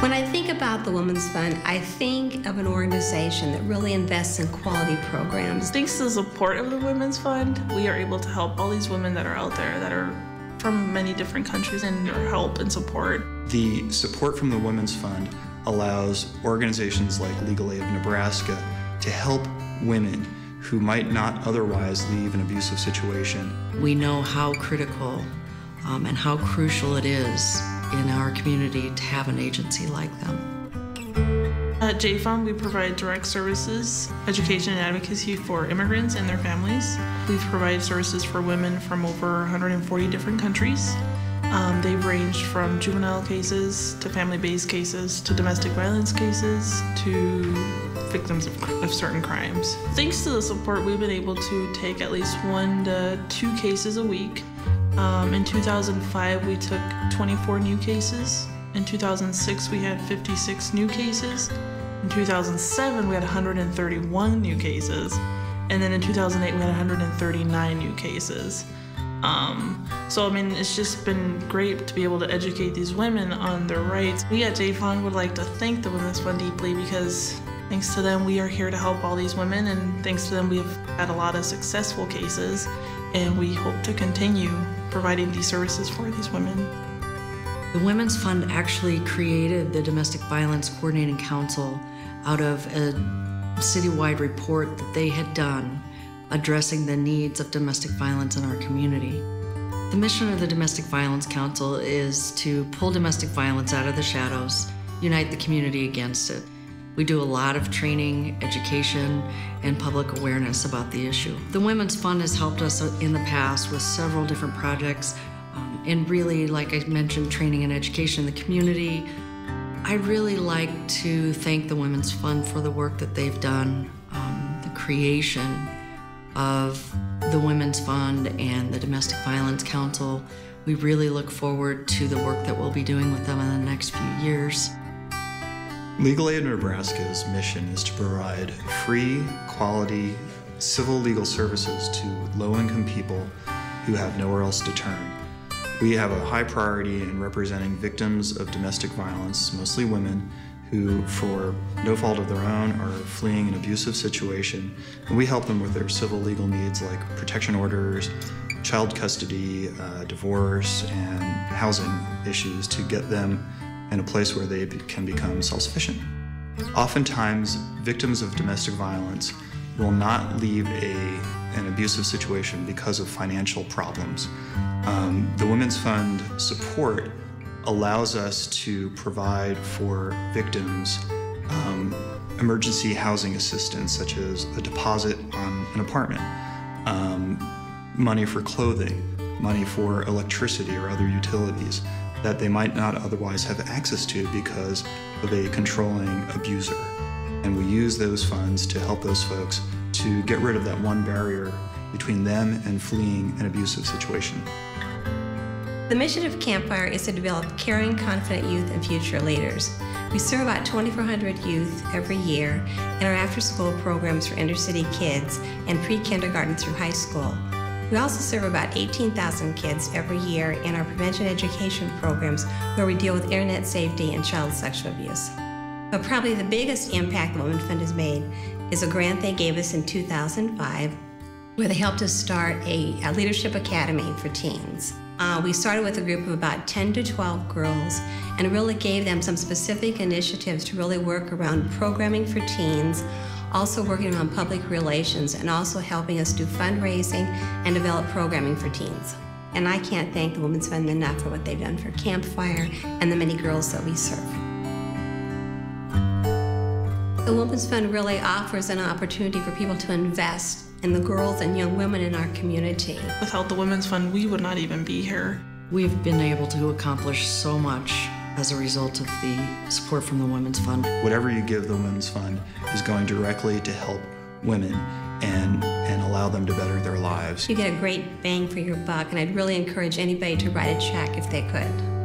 When I think about the Women's Fund, I think of an organization that really invests in quality programs. Thanks to the support of the Women's Fund, we are able to help all these women that are out there that are from many different countries and help and support. The support from the Women's Fund allows organizations like Legal Aid of Nebraska to help women who might not otherwise leave an abusive situation. We know how critical and how crucial it is in our community to have an agency like them. At J-Fund, we provide direct services, education and advocacy for immigrants and their families. We've provided services for women from over 140 different countries. They've ranged from juvenile cases to family-based cases to domestic violence cases to victims of certain crimes. Thanks to the support, we've been able to take at least 1 to 2 cases a week. In 2005, we took 24 new cases. In 2006, we had 56 new cases. In 2007, we had 131 new cases. And then in 2008, we had 139 new cases. So, I mean, it's just been great to be able to educate these women on their rights. We at J-Fund would like to thank the Women's Fund deeply because thanks to them, we are here to help all these women, and thanks to them, we've had a lot of successful cases, and we hope to continue providing these services for these women. The Women's Fund actually created the Domestic Violence Coordinating Council out of a citywide report that they had done addressing the needs of domestic violence in our community. The mission of the Domestic Violence Council is to pull domestic violence out of the shadows, unite the community against it. We do a lot of training, education, and public awareness about the issue. The Women's Fund has helped us in the past with several different projects, and really, like I mentioned, training and education in the community. I'd really like to thank the Women's Fund for the work that they've done, the creation of the Women's Fund and the Domestic Violence Council. We really look forward to the work that we'll be doing with them in the next few years. Legal Aid of Nebraska's mission is to provide free, quality, civil legal services to low-income people who have nowhere else to turn. We have a high priority in representing victims of domestic violence, mostly women, who, for no fault of their own, are fleeing an abusive situation. And we help them with their civil legal needs like protection orders, child custody, divorce, and housing issues to get them in a place where they can become self-sufficient. Oftentimes, victims of domestic violence will not leave an abusive situation because of financial problems. The Women's Fund support allows us to provide for victims emergency housing assistance, such as a deposit on an apartment, money for clothing, money for electricity or other utilities that they might not otherwise have access to because of a controlling abuser. And we use those funds to help those folks to get rid of that one barrier between them and fleeing an abusive situation. The mission of Campfire is to develop caring, confident youth and future leaders. We serve about 2,400 youth every year in our after-school programs for inner-city kids and pre-kindergarten through high school. We also serve about 18,000 kids every year in our prevention education programs where we deal with internet safety and child sexual abuse. But probably the biggest impact the Women's Fund has made is a grant they gave us in 2005 where they helped us start a leadership academy for teens. We started with a group of about 10 to 12 girls and really gave them some specific initiatives to really work around programming for teens, also working on public relations, and also helping us do fundraising and develop programming for teens. And I can't thank the Women's Fund enough for what they've done for Campfire and the many girls that we serve. The Women's Fund really offers an opportunity for people to invest in the girls and young women in our community. Without the Women's Fund, we would not even be here. We've been able to accomplish so much as a result of the support from the Women's Fund. Whatever you give the Women's Fund is going directly to help women and allow them to better their lives. You get a great bang for your buck, and I'd really encourage anybody to write a check if they could.